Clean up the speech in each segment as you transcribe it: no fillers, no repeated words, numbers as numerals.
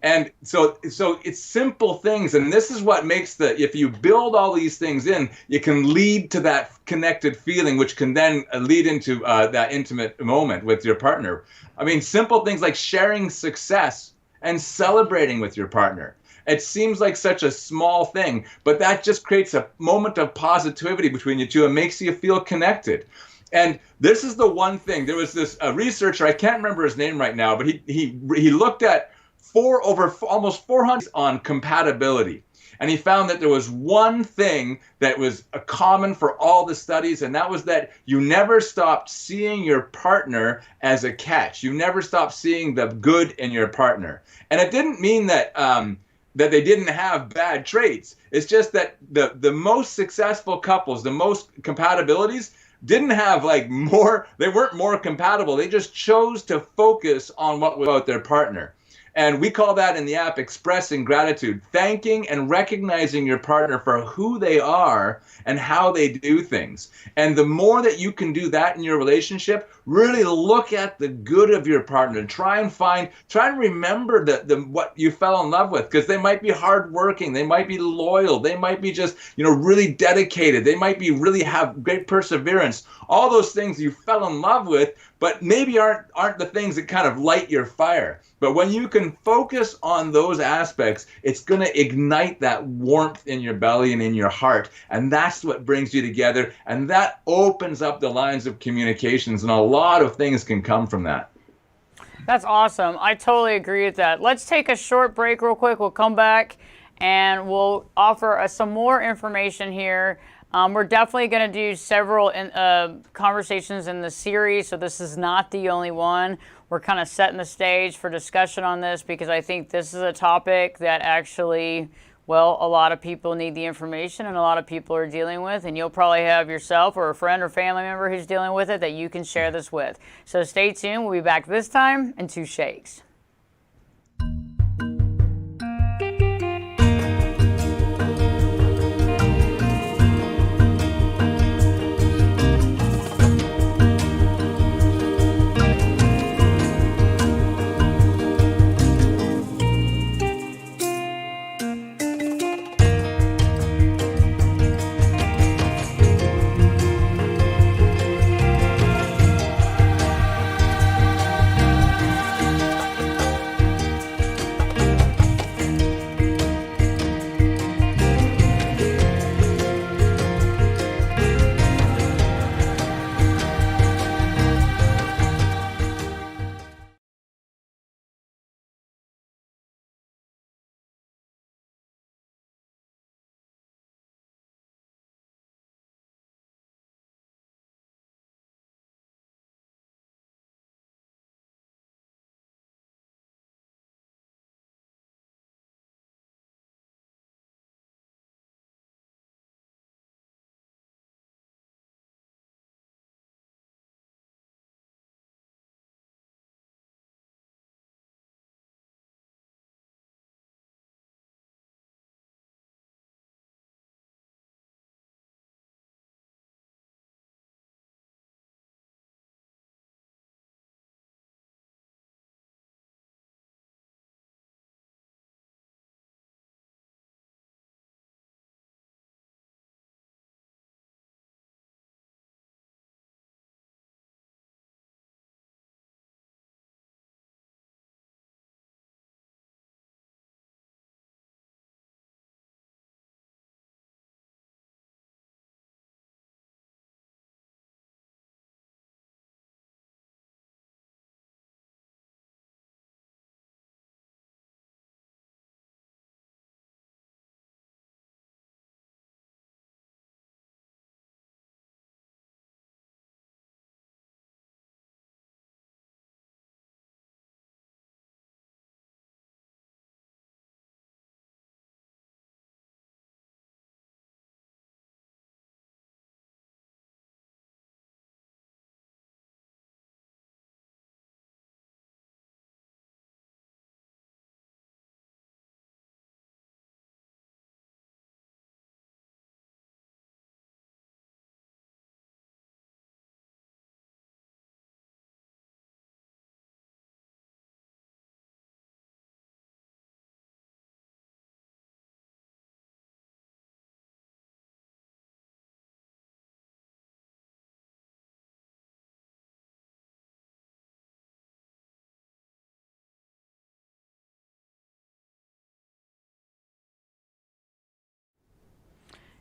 And so it's simple things, and this is what makes if you build all these things in, it can lead to that connected feeling, which can then lead into that intimate moment with your partner. I mean, simple things like sharing success and celebrating with your partner. It seems like such a small thing, but that just creates a moment of positivity between you two and makes you feel connected. And this is the one thing. There was this researcher, I can't remember his name right now, but he looked at almost 400 on compatibility. And he found that there was one thing that was common for all the studies, and that was that you never stopped seeing your partner as a catch. You never stopped seeing the good in your partner. And it didn't mean that that they didn't have bad traits. It's just that the most successful couples, the most compatibilities, didn't have they weren't more compatible. They just chose to focus on what was about their partner. And we call that in the app expressing gratitude, thanking and recognizing your partner for who they are and how they do things. And the more that you can do that in your relationship, really look at the good of your partner. Try and remember what you fell in love with, because they might be hardworking, they might be loyal, they might be just really dedicated, they might be really have great perseverance. All those things you fell in love with, but maybe aren't the things that kind of light your fire. But when you can focus on those aspects, it's going to ignite that warmth in your belly and in your heart. And that's what brings you together. And that opens up the lines of communications. And a lot of things can come from that. That's awesome. I totally agree with that. Let's take a short break real quick. We'll come back and we'll offer some more information here. We're definitely going to do several conversations in the series, so this is not the only one. We're kind of setting the stage for discussion on this because I think this is a topic that actually, well, a lot of people need the information and a lot of people are dealing with, and you'll probably have yourself or a friend or family member who's dealing with it that you can share this with. So stay tuned. We'll be back this time in 2 shakes.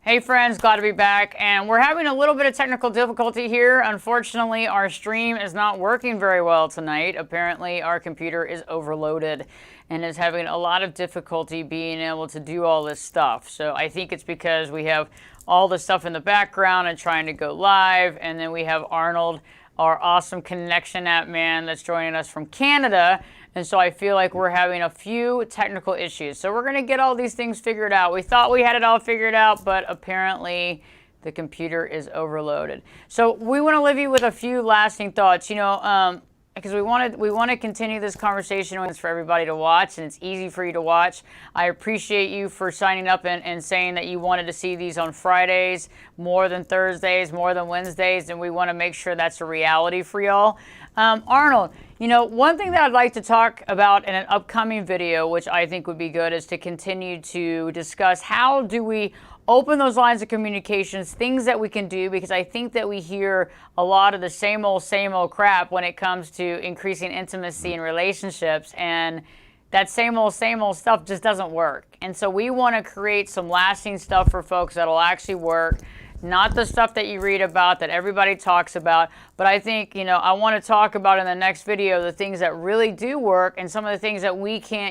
Hey friends, glad to be back. And we're having a little bit of technical difficulty here. Unfortunately, our stream is not working very well tonight. Apparently, our computer is overloaded and is having a lot of difficulty being able to do all this stuff. So I think it's because we have all the stuff in the background and trying to go live. And then we have Arnold, our awesome connection app man that's joining us from Canada. And so I feel like we're having a few technical issues. So we're going to get all these things figured out. We thought we had it all figured out, but apparently the computer is overloaded. So we want to leave you with a few lasting thoughts, because we want to continue this conversation. It's for everybody to watch, and it's easy for you to watch. I appreciate you for signing up and saying that you wanted to see these on Fridays more than Thursdays, more than Wednesdays, and we want to make sure that's a reality for y'all. Arnold, one thing that I'd like to talk about in an upcoming video, which I think would be good, is to continue to discuss how do we open those lines of communications, things that we can do, because I think that we hear a lot of the same old crap when it comes to increasing intimacy in relationships, and that same old stuff just doesn't work. And so we want to create some lasting stuff for folks that'll actually work. Not the stuff that you read about, that everybody talks about, but I think, I want to talk about in the next video the things that really do work and some of the things that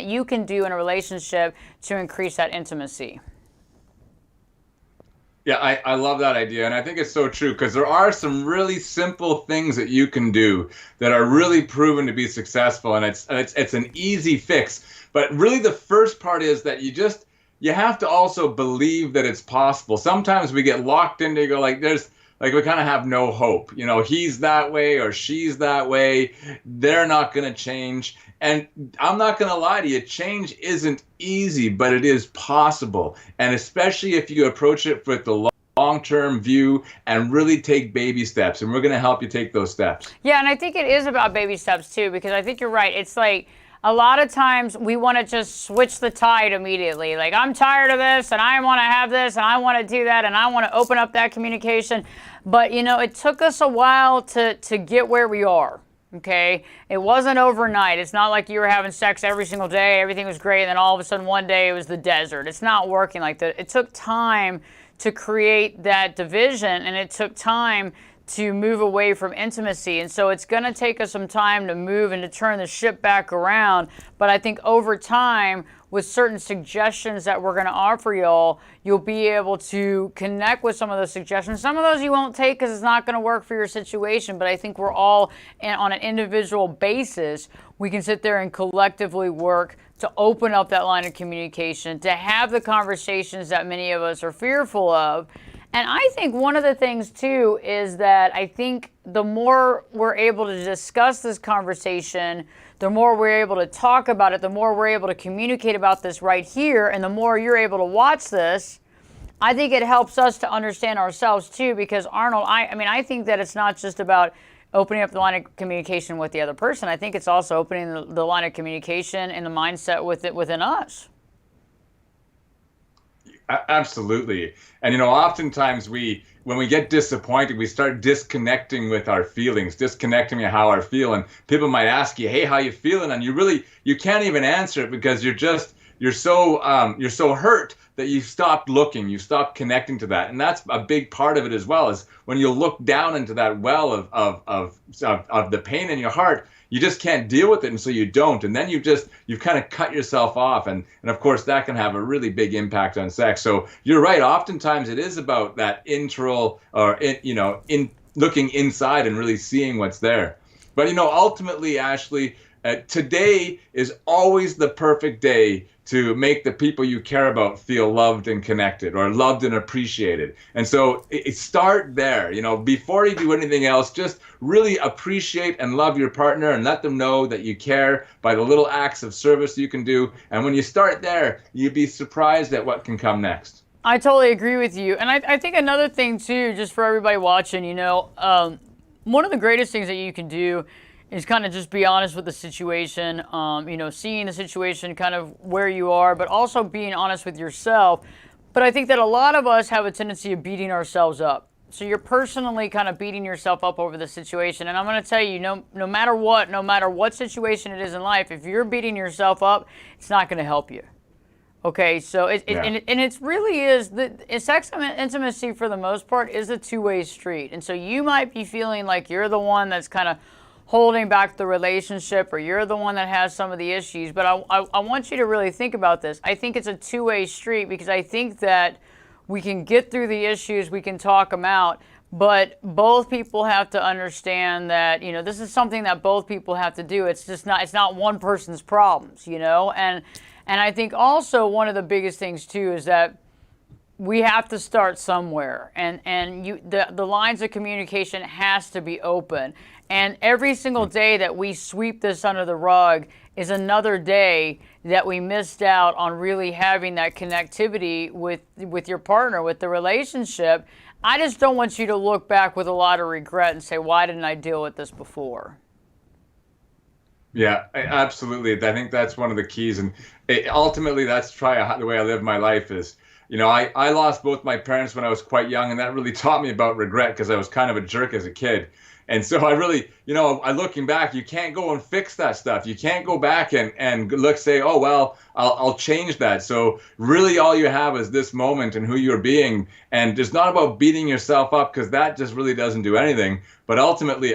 you can do in a relationship to increase that intimacy. Yeah, I love that idea, and I think it's so true, because there are some really simple things that you can do that are really proven to be successful, and it's an easy fix. But really the first part is that you have to also believe that it's possible. Sometimes we get locked into we kind of have no hope. He's that way or she's that way. They're not going to change. And I'm not going to lie to you, change isn't easy, but it is possible. And especially if you approach it with the long-term view and really take baby steps. And we're going to help you take those steps. Yeah, and I think it is about baby steps too, because I think you're right. It's like, a lot of times we want to just switch the tide immediately. Like, I'm tired of this, and I want to have this, and I want to do that, and I want to open up that communication. But, it took us a while to get where we are, okay? It wasn't overnight. It's not like you were having sex every single day, everything was great, and then all of a sudden one day it was the desert. It's not working like that. It took time to create that division, and it took time to move away from intimacy. And so it's going to take us some time to move and to turn the ship back around. But I think over time, with certain suggestions that we're going to offer y'all, you'll be able to connect with some of those suggestions. Some of those you won't take because it's not going to work for your situation. But I think we're all on an individual basis. We can sit there and collectively work to open up that line of communication, to have the conversations that many of us are fearful of. And I think one of the things, too, is that I think the more we're able to discuss this conversation, the more we're able to talk about it, the more we're able to communicate about this right here, and the more you're able to watch this, I think it helps us to understand ourselves, too, because, Arnold, I think that it's not just about opening up the line of communication with the other person. I think it's also opening the line of communication and the mindset within us. Absolutely. And, oftentimes when we get disappointed, we start disconnecting with our feelings, disconnecting with how we're feeling. People might ask you, hey, how you feeling? And you can't even answer it because you're so hurt that you stopped looking, you stopped connecting to that. And that's a big part of it as well, is when you look down into that well of the pain in your heart, you just can't deal with it, and so you don't. And then you've kind of cut yourself off. And of course, that can have a really big impact on sex. So you're right. Oftentimes it is about that internal in looking inside and really seeing what's there. But, ultimately, Ashley, today is always the perfect day to make the people you care about feel loved and connected, or loved and appreciated. And so start there. Before you do anything else, just really appreciate and love your partner and let them know that you care by the little acts of service you can do. And when you start there, you'd be surprised at what can come next. I totally agree with you. And I think another thing, too, just for everybody watching, one of the greatest things that you can do is kind of just be honest with the situation, seeing the situation kind of where you are, but also being honest with yourself. But I think that a lot of us have a tendency of beating ourselves up. So you're personally kind of beating yourself up over the situation. And I'm going to tell you, no matter what situation it is in life, if you're beating yourself up, it's not going to help you. Okay, so Yeah. and it's really is the sex and intimacy for the most part is a two-way street, and so you might be feeling like you're the one that's kind of holding back the relationship, or you're the one that has some of the issues. But I want you to really think about this. I think it's a two-way street because I think that we can get through the issues, we can talk them out, but both people have to understand that, you know, this is something that both people have to do. It's not one person's problems, you know, and I think also one of the biggest things too is that we have to start somewhere, and the lines of communication has to be open. And every single day that we sweep this under the rug is another day that we missed out on really having that connectivity with your partner, with the relationship. I just don't want you to look back with a lot of regret and say, why didn't I deal with this before? Yeah, absolutely. I think that's one of the keys, and ultimately, that's the way I live my life is. You know, I lost both my parents when I was quite young, and that really taught me about regret because I was kind of a jerk as a kid. And so I really, you know, looking back, you can't go and fix that stuff. You can't go back and look, say, oh, well, I'll change that. So really all you have is this moment and who you're being. And it's not about beating yourself up because that just really doesn't do anything. But ultimately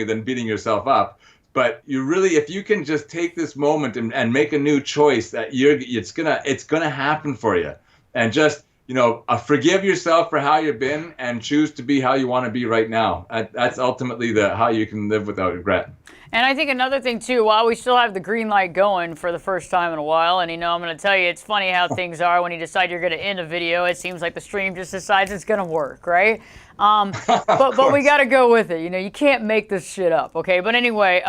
then beating yourself up. But you really, if you can just take this moment and make a new choice, that it's gonna happen for you. And just, you know, forgive yourself for how you've been and choose to be how you want to be right now. That's ultimately how you can live without regret. And I think another thing too, while we still have the green light going for the first time in a while, and you know, I'm going to tell you, it's funny how things are when you decide you're going to end a video. It seems like the stream just decides it's going to work, right? But we got to go with it. You know, you can't make this shit up, okay? But anyway,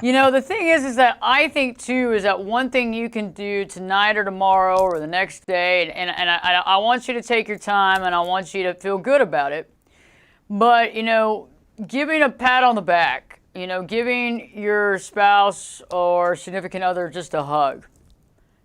you know, the thing is that I think too is that one thing you can do tonight or tomorrow or the next day, and I want you to take your time and I want you to feel good about it. But you know, giving a pat on the back. You know, giving your spouse or significant other just a hug,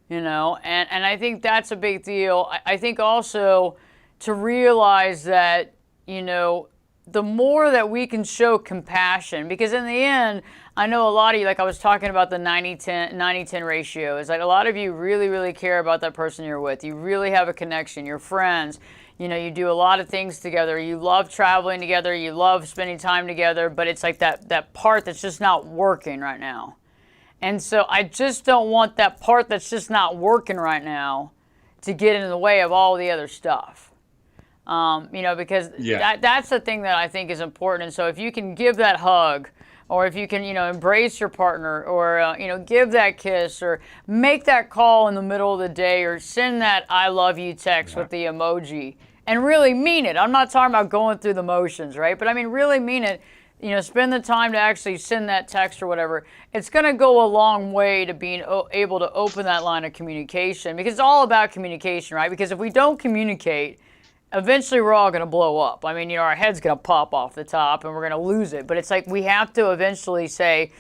you know, and I think that's a big deal. I think also to realize that, you know, the more that we can show compassion, because in the end, I know a lot of you, like I was talking about the 90-10 ratio, is like a lot of you really, really care about that person you're with. You really have a connection. You're friends. You know, you do a lot of things together. You love traveling together. You love spending time together. But it's like that part that's just not working right now. And so I just don't want that part that's just not working right now to get in the way of all the other stuff. You know, because that's the thing that I think is important. And so if you can give that hug, or if you can, you know, embrace your partner, or, you know, give that kiss, or make that call in the middle of the day, or send that I love you text with the emoji, and really mean it. I'm not talking about going through the motions, right? But I mean, really mean it. You know, spend the time to actually send that text or whatever. It's going to go a long way to being able to open that line of communication, because it's all about communication, right? Because if we don't communicate, eventually we're all going to blow up. I mean, you know, our head's going to pop off the top and we're going to lose it. But it's like we have to eventually say,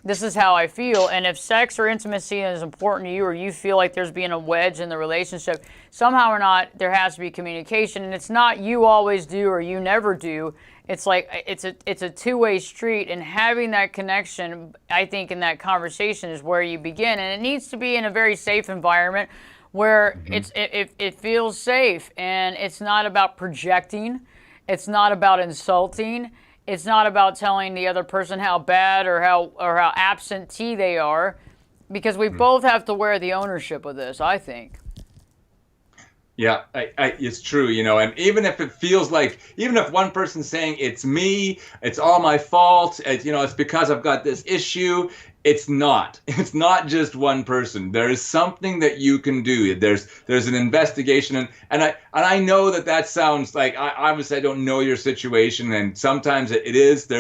this is how I feel. And if sex or intimacy is important to you, or you feel like there's being a wedge in the relationship, somehow or not, there has to be communication. And it's not you always do or you never do. It's like it's a two-way street, and having that connection, I think, in that conversation is where you begin. And it needs to be in a very safe environment where it feels safe, and it's not about projecting. It's not about insulting. It's not about telling the other person how bad or how absentee they are, because we both have to wear the ownership of this, I think. Yeah, it's true, you know, and even if it feels like, even if one person's saying it's me, it's all my fault, you know, it's because I've got this issue, it's not. It's not just one person. There is something that you can do. There's an investigation, and I know that sounds like, obviously I don't know your situation, and sometimes there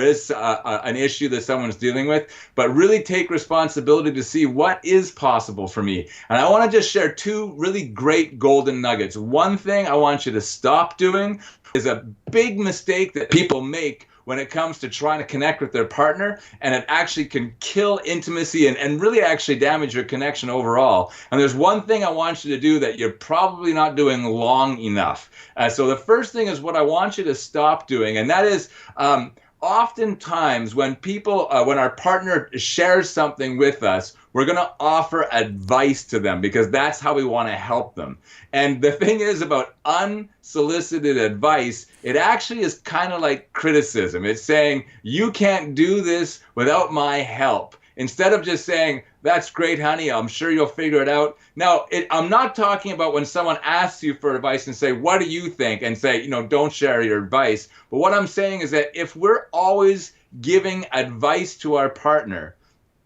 is an issue that someone's dealing with, but really take responsibility to see what is possible for me. And I want to just share two really great golden nuggets. One thing I want you to stop doing is a big mistake that people make when it comes to trying to connect with their partner, and it actually can kill intimacy and really actually damage your connection overall. And there's one thing I want you to do that you're probably not doing long enough. So the first thing is what I want you to stop doing, and that is oftentimes when people, when our partner shares something with us, we're going to offer advice to them because that's how we want to help them. And the thing is about unsolicited advice, it actually is kind of like criticism. It's saying, you can't do this without my help. Instead of just saying, that's great, honey, I'm sure you'll figure it out. Now, I'm not talking about when someone asks you for advice and say, what do you think? And say, don't share your advice. But what I'm saying is that if we're always giving advice to our partner,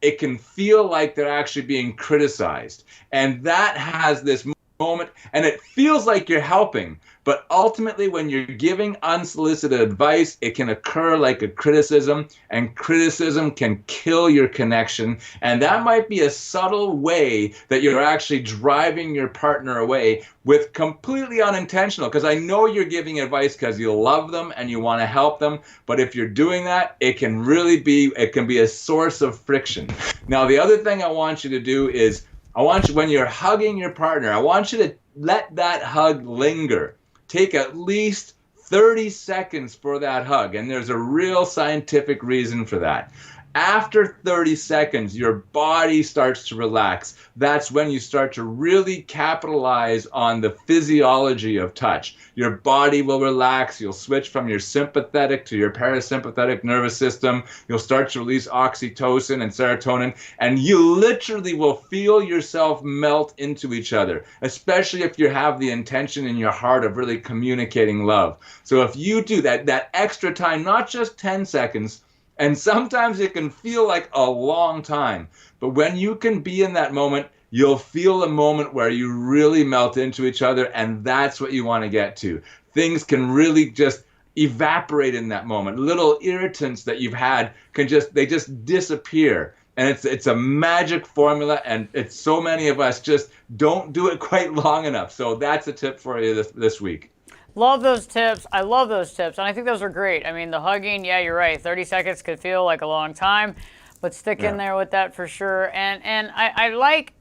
it can feel like they're actually being criticized. And that has this moment, and it feels like you're helping. But ultimately, when you're giving unsolicited advice, it can occur like a criticism, and criticism can kill your connection. And that might be a subtle way that you're actually driving your partner away with completely unintentional, because I know you're giving advice because you love them and you want to help them. But if you're doing that, it can be a source of friction. Now, the other thing I want you to do is, when you're hugging your partner, I want you to let that hug linger. Take at least 30 seconds for that hug, and there's a real scientific reason for that. After 30 seconds, your body starts to relax. That's when you start to really capitalize on the physiology of touch. Your body will relax. You'll switch from your sympathetic to your parasympathetic nervous system. You'll start to release oxytocin and serotonin, and you literally will feel yourself melt into each other, especially if you have the intention in your heart of really communicating love. So if you do that extra time, not just 10 seconds, and sometimes it can feel like a long time, but when you can be in that moment, you'll feel a moment where you really melt into each other, and that's what you want to get to. Things can really just evaporate in that moment. Little irritants that you've had they just disappear. And it's a magic formula, and so many of us just don't do it quite long enough. So that's a tip for you this week. Love those tips. I love those tips. And I think those are great. I mean, the hugging, yeah, you're right. 30 seconds could feel like a long time, but stick in there with that for sure. And I like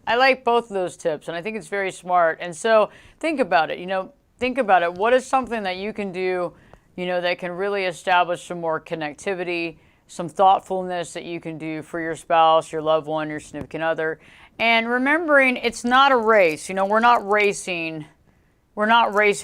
both of those tips, and I think it's very smart. And so think about it. Think about it. What is something that you can do, that can really establish some more connectivity, some thoughtfulness that you can do for your spouse, your loved one, your significant other. And remembering it's not a race. We're not racing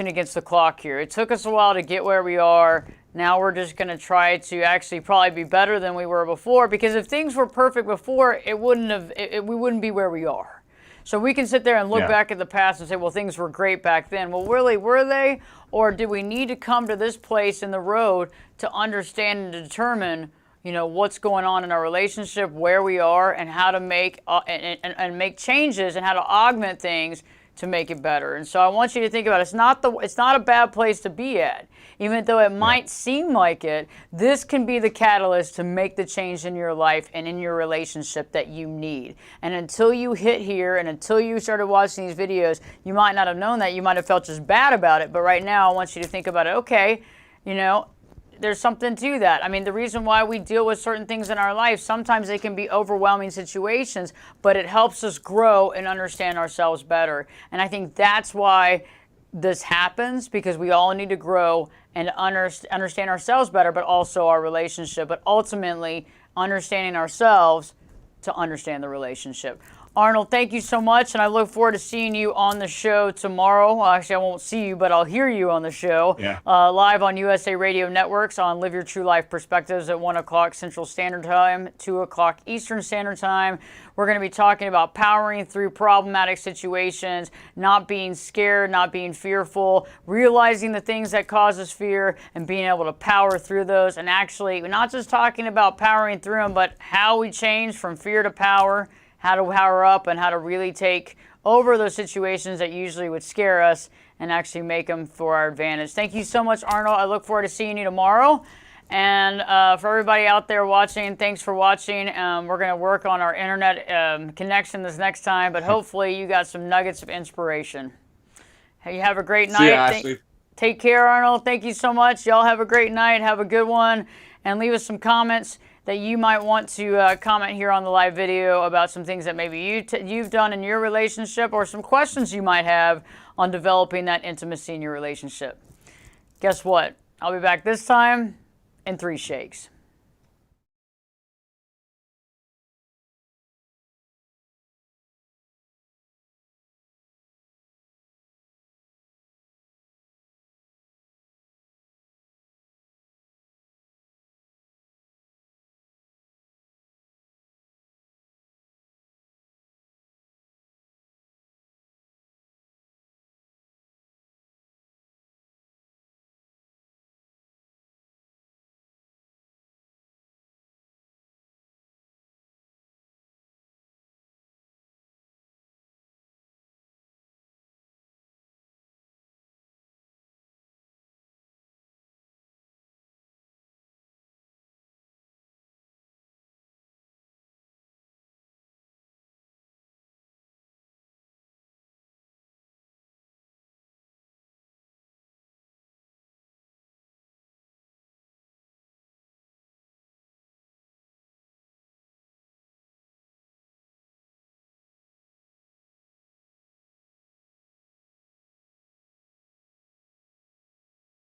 against the clock here. It took us a while to get where we are. Now we're just going to try to actually probably be better than we were before, because if things were perfect before, we wouldn't be where we are. So we can sit there and look back at the past and say, well, things were great back then. Well, really, were they? Or did we need to come to this place in the road to understand and determine, what's going on in our relationship, where we are, and how to make and make changes and how to augment things to make it better. And so I want you to think about it. It's not a bad place to be at. Even though it might seem like it, this can be the catalyst to make the change in your life and in your relationship that you need. And until you hit here and until you started watching these videos, you might not have known that. You might have felt just bad about it. But right now I want you to think about it. Okay, there's something to that. I mean, the reason why we deal with certain things in our life, sometimes they can be overwhelming situations, but it helps us grow and understand ourselves better. And I think that's why this happens, because we all need to grow and understand ourselves better, but also our relationship, but ultimately understanding ourselves to understand the relationship. Arnold, thank you so much, and I look forward to seeing you on the show tomorrow. Well, actually, I won't see you, but I'll hear you on the show. Live on USA Radio Networks on Live Your True Life Perspectives at 1 o'clock Central Standard Time, 2 o'clock Eastern Standard Time. We're going to be talking about powering through problematic situations, not being scared, not being fearful, realizing the things that cause us fear, and being able to power through those. And actually, we're not just talking about powering through them, but how we change from fear to power, how to power up, and how to really take over those situations that usually would scare us and actually make them for our advantage. Thank you so much, Arnold. I look forward to seeing you tomorrow. And for everybody out there watching, thanks for watching. We're going to work on our internet connection this next time, but hopefully you got some nuggets of inspiration. Hey, you have a great night. See you, Ashley. Take care, Arnold. Thank you so much. Y'all have a great night. Have a good one. And leave us some comments that you might want to comment here on the live video about some things that maybe you've done in your relationship, or some questions you might have on developing that intimacy in your relationship. Guess what? I'll be back this time in 3 shakes.